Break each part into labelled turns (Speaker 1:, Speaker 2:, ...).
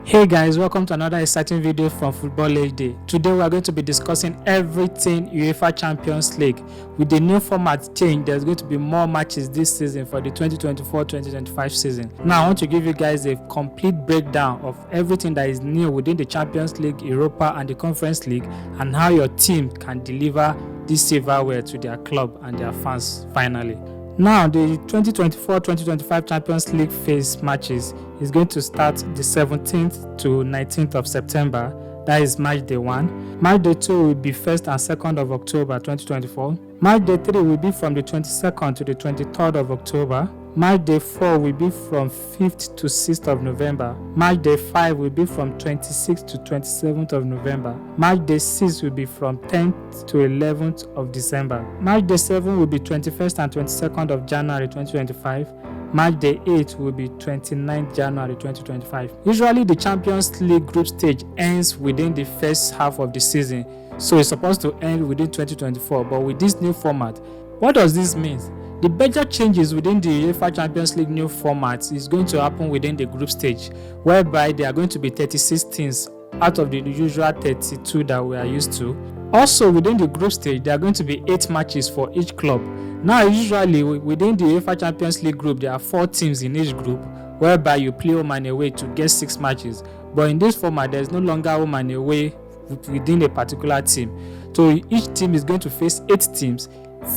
Speaker 1: Hey guys, welcome to another exciting video from Football HD. Today we are going to be discussing everything UEFA Champions League. With the new format change, there's going to be more matches this season for the 2024-2025 season. Now I want to give you guys a complete breakdown of everything that is new within the Champions League, Europa and the Conference League, and how your team can deliver this silverware to their club and their fans finally. Now, the 2024-2025 Champions League phase matches is going to start the 17th to 19th of September. That is match day 1. Match day 2 will be 1st and 2nd of October 2024. Match day 3 will be from the 22nd to the 23rd of October. Match day 4 will be from 5th to 6th of November. Match day 5 will be from 26th to 27th of November. Match day 6 will be from 10th to 11th of December. Match day 7 will be 21st and 22nd of January 2025. Match day 8 will be 29th January 2025. Usually the Champions League group stage ends within the first half of the season, so it's supposed to end within 2024, but with this new format, what does this mean? The major changes within the UEFA Champions League new format is going to happen within the group stage, whereby there are going to be 36 teams out of the usual 32 that we are used to. Also within the group stage, there are going to be 8 matches for each club. Now usually within the UEFA Champions League group, there are 4 teams in each group, whereby you play home and away to get 6 matches. But in this format, there is no longer home and away within a particular team. So each team is going to face 8 teams,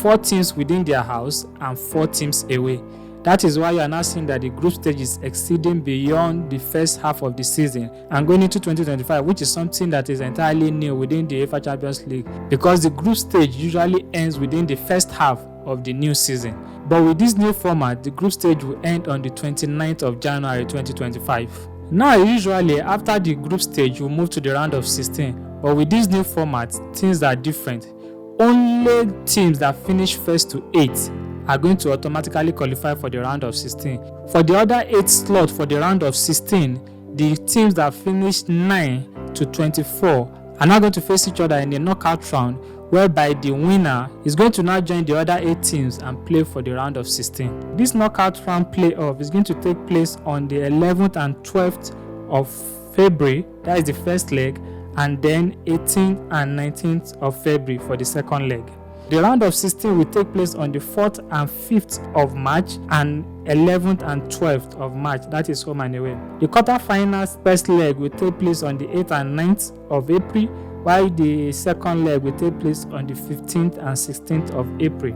Speaker 1: 4 teams within their house and 4 teams away. That is why you are now seeing that the group stage is exceeding beyond the first half of the season and going into 2025, which is something that is entirely new within the UEFA Champions League, because the group stage usually ends within the first half of the new season. But with this new format, the group stage will end on the 29th of January 2025. Now usually after the group stage, we'll move to the round of 16, but with this new format, things are different. Only teams that finish first to 8 are going to automatically qualify for the round of 16. For the other 8 slots for the round of 16, the teams that finish 9 to 24 are now going to face each other in the knockout round, whereby the winner is going to now join the other 8 teams and play for the round of 16. This knockout round playoff is going to take place on the 11th and 12th of February, that is the first leg, and then 18th and 19th of February for the second leg. The round of 16 will take place on the 4th and 5th of March and 11th and 12th of March, that is home and away. The quarterfinals first leg will take place on the 8th and 9th of April, while the second leg will take place on the 15th and 16th of April.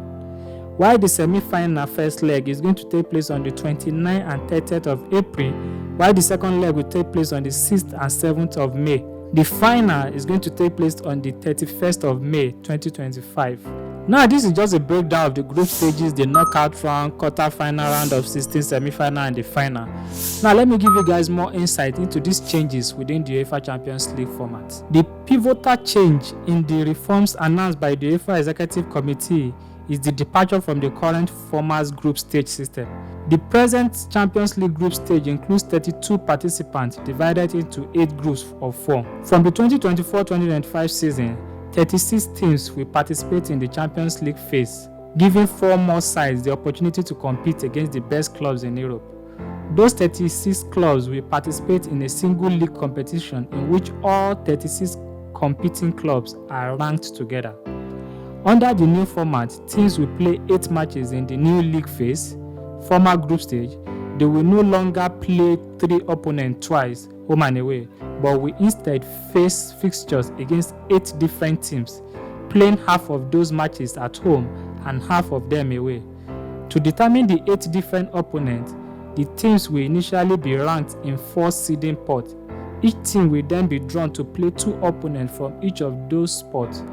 Speaker 1: While the semi-final first leg is going to take place on the 29th and 30th of April, while the second leg will take place on the 6th and 7th of May. The final is going to take place on the 31st of May 2025. Now this is just a breakdown of the group stages, the knockout round, quarter-final, round of 16, semi-final and the final. Now let me give you guys more insight into these changes within the UEFA Champions League format. The pivotal change in the reforms announced by the UEFA Executive Committee is the departure from the current format's group stage system. The present Champions League group stage includes 32 participants divided into 8 groups of 4. From the 2024-2025 season, 36 teams will participate in the Champions League phase, giving 4 more sides the opportunity to compete against the best clubs in Europe. Those 36 clubs will participate in a single league competition in which all 36 competing clubs are ranked together. Under the new format, teams will play 8 matches in the new league phase, former group stage. They will no longer play 3 opponents twice, home and away, but will instead face fixtures against 8 different teams, playing half of those matches at home and half of them away. To determine the 8 different opponents, the teams will initially be ranked in 4 seeding pots. Each team will then be drawn to play 2 opponents from each of those spots,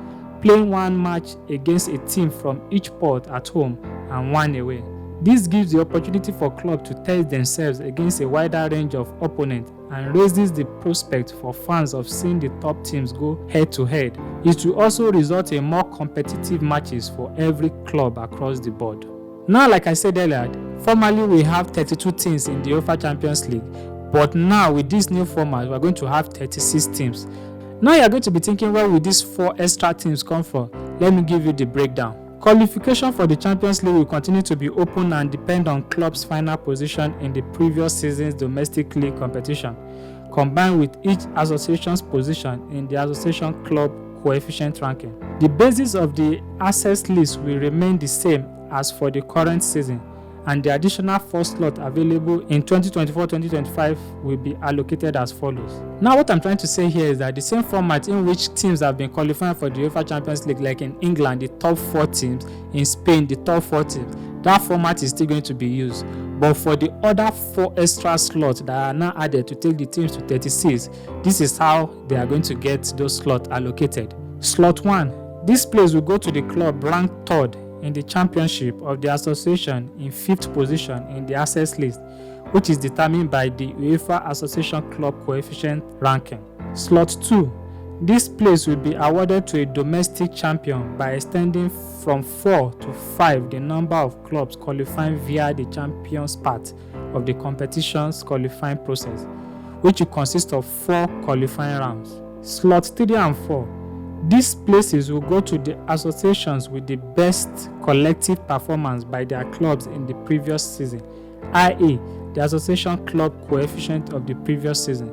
Speaker 1: playing 1 match against a team from each pot at home and 1 away. This gives the opportunity for clubs to test themselves against a wider range of opponents and raises the prospect for fans of seeing the top teams go head-to-head. It will also result in more competitive matches for every club across the board. Now, like I said earlier, formerly we have 32 teams in the UEFA Champions League, but now with this new format, we are going to have 36 teams. Now you are going to be thinking, where will these 4 extra teams come from? Let me give you the breakdown. Qualification for the Champions League will continue to be open and depend on clubs' final position in the previous season's domestic league competition. combined with each association's position in the association club coefficient ranking. The basis of the access list will remain the same as for the current season, and the additional 4 slots available in 2024-2025 will be allocated as follows. Now, what I'm trying to say here is that the same format in which teams have been qualifying for the UEFA Champions League, like in England, the top 4 teams, in Spain, the top 4 teams, that format is still going to be used. But for the other 4 extra slots that are now added to take the teams to 36, this is how they are going to get those slots allocated. Slot 1. This place will go to the club ranked 3rd in the championship of the association in 5th position in the access list, which is determined by the UEFA Association Club Coefficient ranking. Slot 2. This place will be awarded to a domestic champion by extending from 4 to 5 the number of clubs qualifying via the champions part of the competition's qualifying process, which will consist of 4 qualifying rounds. Slot 3 and 4. These places will go to the associations with the best collective performance by their clubs in the previous season, i.e., the association club coefficient of the previous season,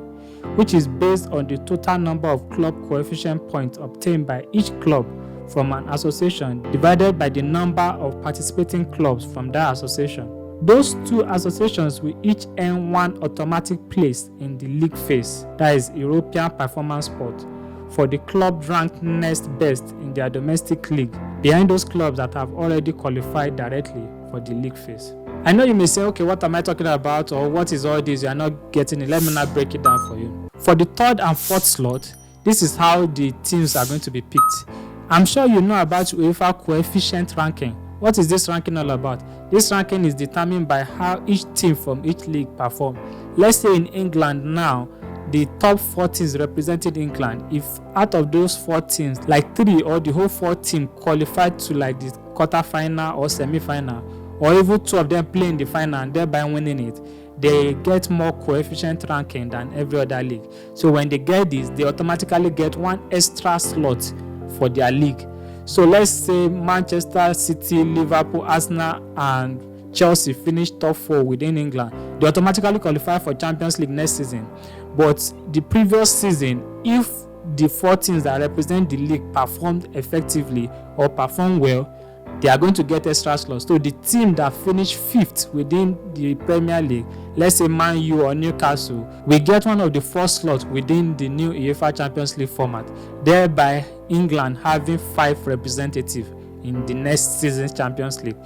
Speaker 1: which is based on the total number of club coefficient points obtained by each club from an association divided by the number of participating clubs from that association. Those 2 associations will each earn 1 automatic place in the league phase, that is European performance spot, for the club ranked next best in their domestic league, behind those clubs that have already qualified directly for the league phase. I know you may say, okay, what am I talking about, or what is all this? You are not getting it. Let me now break it down for you. For the 3rd and 4th slot, this is how the teams are going to be picked. I'm sure you know about UEFA coefficient ranking. What is this ranking all about? This ranking is determined by how each team from each league perform. Let's say in England now, the top 4 teams represented England. If out of those 4 teams, like 3 or the whole 4 team qualified to like the quarter-final or semi-final, or even 2 of them play in the final and thereby winning it, they get more coefficient ranking than every other league. So when they get this, they automatically get 1 extra slot for their league. So let's say Manchester City, Liverpool, Arsenal and Chelsea finish top 4 within England. They automatically qualify for Champions League next season. But the previous season, if the 4 teams that represent the league performed effectively or performed well, they are going to get extra slots. So the team that finished 5th within the Premier League, let's say Man U or Newcastle, will get one of the 4 slots within the new UEFA Champions League format, thereby England having 5 representatives in the next season's Champions League.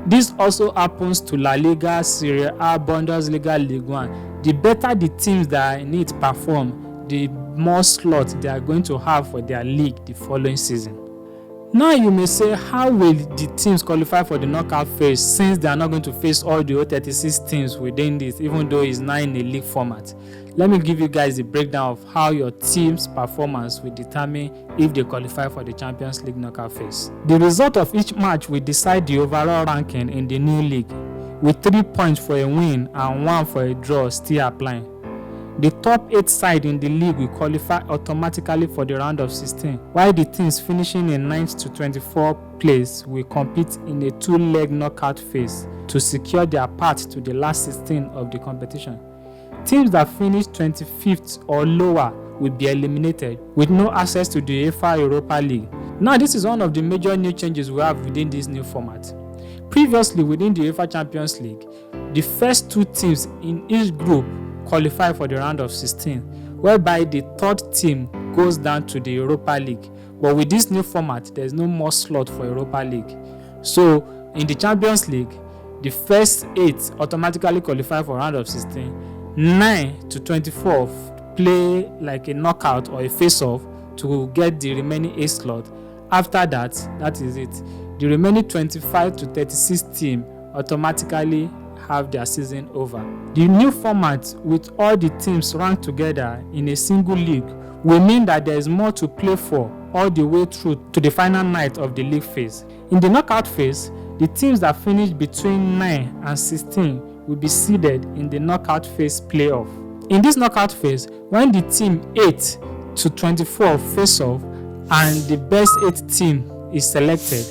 Speaker 1: This also happens to La Liga, Serie A, Bundesliga, Ligue 1. The better the teams that are in it perform, the more slots they are going to have for their league the following season. Now you may say, how will the teams qualify for the knockout phase since they are not going to face all the 36 teams within this, even though it's now in a league format? Let me give you guys a breakdown of how your team's performance will determine if they qualify for the Champions League knockout phase. The result of each match will decide the overall ranking in the new league, with 3 points for a win and 1 for a draw still applying. The top 8 side in the league will qualify automatically for the round of 16, while the teams finishing in 9th to 24th place will compete in a 2-leg knockout phase to secure their path to the last 16 of the competition. Teams that finish 25th or lower will be eliminated with no access to the UEFA Europa League. Now, this is one of the major new changes we have within this new format. Previously, within the UEFA Champions League, the first 2 teams in each group qualify for the round of 16, whereby the 3rd team goes down to the Europa League. But with this new format, there is no more slot for Europa League. So in the Champions League, the first 8 automatically qualify for round of 16. 9 to 24 play like a knockout or a face-off to get the remaining 8 slot. After that, that is it. The remaining 25 to 36 team automatically have their season over. The new format with all the teams ranked together in a single league will mean that there is more to play for all the way through to the final night of the league phase. In the knockout phase, the teams that finish between 9 and 16 will be seeded in the knockout phase playoff. In this knockout phase, when the team 8 to 24 face off and the best 8 team is selected,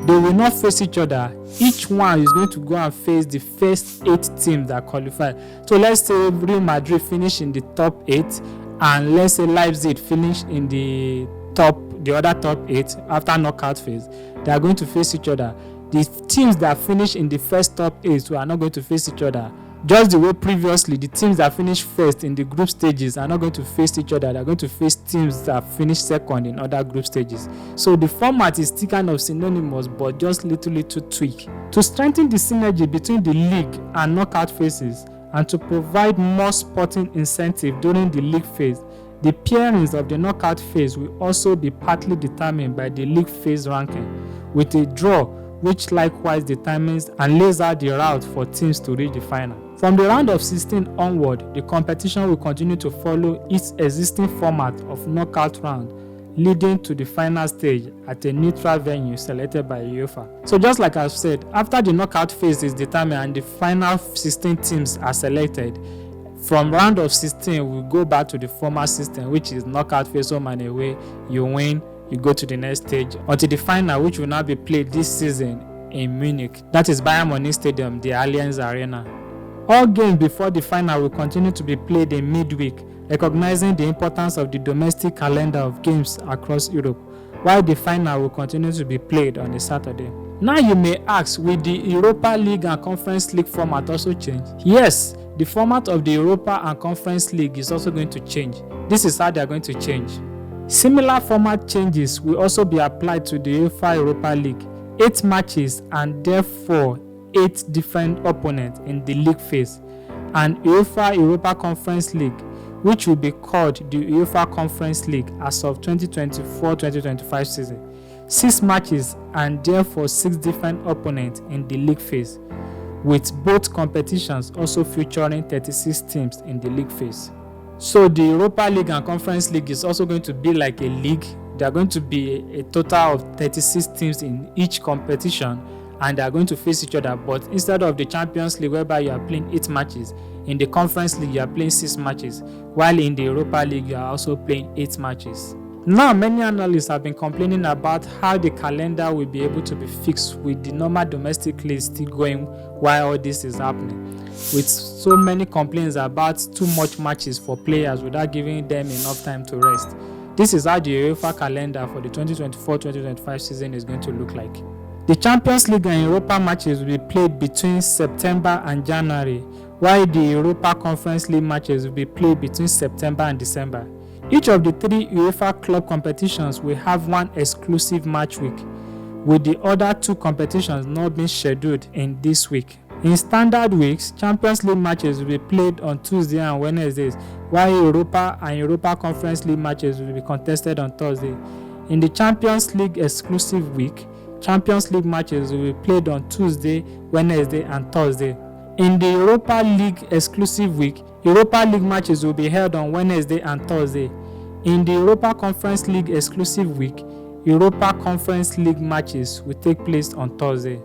Speaker 1: They will not face each other. Each one is going to go and face the first 8 teams that qualify. So let's say Real Madrid finish in the top 8, and let's say Leipzig finish in the other top 8 after knockout phase. They are going to face each other. The teams that finish in the first top 8 are not going to face each other. Just the way previously the teams that finished first in the group stages are not going to face each other. They're going to face teams that finished second in other group stages. So the format is still kind of synonymous, but just little tweak. To strengthen the synergy between the league and knockout phases, and to provide more sporting incentive during the league phase, the pairings of the knockout phase will also be partly determined by the league phase ranking, with a draw which likewise determines and lays out the route for teams to reach the final. From the round of 16 onward, the competition will continue to follow its existing format of knockout round, leading to the final stage at a neutral venue selected by UEFA. So just like I've said, after the knockout phase is determined and the final 16 teams are selected, from round of 16 we'll go back to the former system, which is knockout phase, home and away. You win, you go to the next stage until the final, which will now be played this season in Munich. That is Bayern Munich Stadium, the Allianz Arena. All games before the final will continue to be played in midweek, recognizing the importance of the domestic calendar of games across Europe, while the final will continue to be played on a Saturday. Now you may ask, will the Europa League and Conference League format also change? Yes, the format of the Europa and Conference League is also going to change. This is how they are going to change. Similar format changes will also be applied to the UEFA Europa League. 8 matches and therefore 8 different opponents in the league phase, and UEFA Europa Conference League, which will be called the UEFA Conference League as of 2024-2025 season. 6 matches and therefore 6 different opponents in the league phase, with both competitions also featuring 36 teams in the league phase. So the Europa League and Conference League is also going to be like a league. There are going to be a total of 36 teams in each competition, and they are going to face each other. But instead of the Champions League, whereby you are playing 8 matches, in the Conference League you are playing 6 matches, while in the Europa League you are also playing 8 matches. Now, many analysts have been complaining about how the calendar will be able to be fixed with the normal domestic league still going while all this is happening, with so many complaints about too much matches for players without giving them enough time to rest. This is how the UEFA calendar for the 2024-2025 season is going to look like. The Champions League and Europa matches will be played between September and January, while the Europa Conference League matches will be played between September and December. Each of the 3 UEFA club competitions will have one exclusive match week, with the other 2 competitions not being scheduled in this week. In standard weeks, Champions League matches will be played on Tuesday and Wednesdays, while Europa and Europa Conference League matches will be contested on Thursday. In the Champions League exclusive week, Champions League matches will be played on Tuesday, Wednesday and Thursday. In the Europa League exclusive week, Europa League matches will be held on Wednesday and Thursday. In the Europa Conference League exclusive week, Europa Conference League matches will take place on Thursday.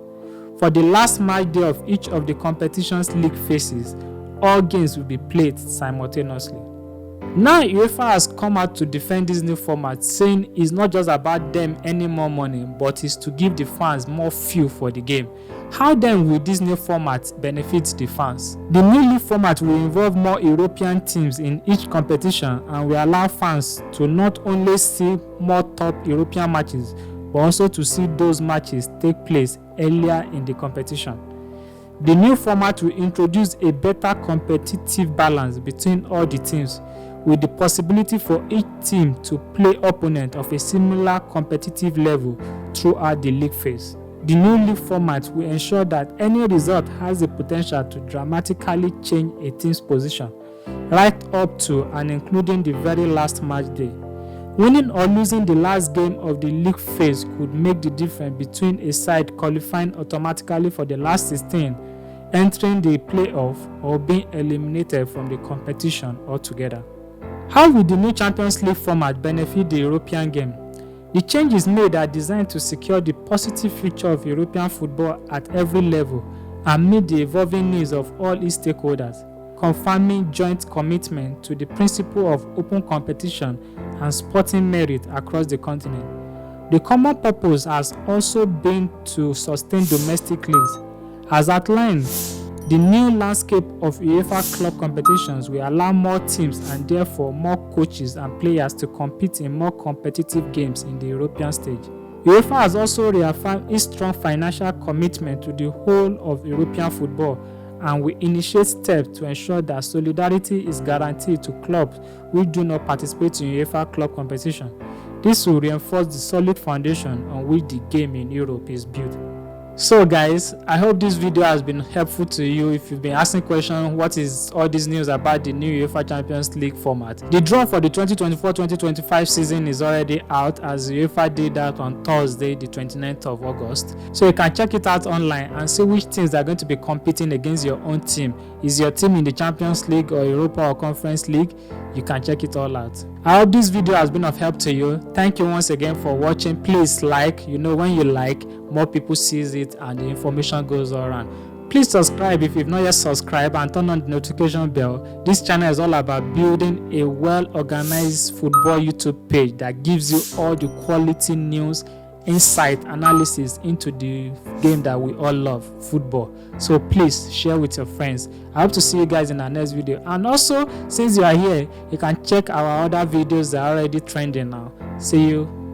Speaker 1: For the last match day of each of the competition's league phases, all games will be played simultaneously. Now UEFA has come out to defend this new format, saying it's not just about them earning more money, but it's to give the fans more fuel for the game. How then will this new format benefit the fans? The new league format will involve more European teams in each competition and will allow fans to not only see more top European matches, but also to see those matches take place earlier in the competition. The new format will introduce a better competitive balance between all the teams, with the possibility for each team to play opponents of a similar competitive level throughout the league phase. The new league format will ensure that any result has the potential to dramatically change a team's position, right up to and including the very last match day. Winning or losing the last game of the league phase could make the difference between a side qualifying automatically for the last 16, entering the playoff, or being eliminated from the competition altogether. How will the new Champions League format benefit the European game? The changes made are designed to secure the positive future of European football at every level and meet the evolving needs of all its stakeholders, confirming joint commitment to the principle of open competition and sporting merit across the continent. The common purpose has also been to sustain domestic leagues. As outlined, the new landscape of UEFA club competitions will allow more teams and therefore more coaches and players to compete in more competitive games in the European stage. UEFA has also reaffirmed its strong financial commitment to the whole of European football and will initiate steps to ensure that solidarity is guaranteed to clubs which do not participate in UEFA club competition. This will reinforce the solid foundation on which the game in Europe is built. So guys, I hope this video has been helpful to you. If you've been asking questions, what is all this news about the new UEFA Champions League format? The draw for the 2024-2025 season is already out, as UEFA did that on Thursday, the 29th of August. So you can check it out online and see which teams are going to be competing against your own team. Is your team in the Champions League or Europa or Conference League? You can check it all out. I hope this video has been of help to you. Thank you once again for watching. Please like, when you like, more people sees it and the information goes all around. Please subscribe if you've not yet subscribed and turn on the notification bell. This channel is all about building a well-organized football YouTube page that gives you all the quality news, insight, analysis into the game that we all love, football. So please share with your friends. I hope to see you guys in our next video. And also, since you are here, you can check our other videos that are already trending now. See you.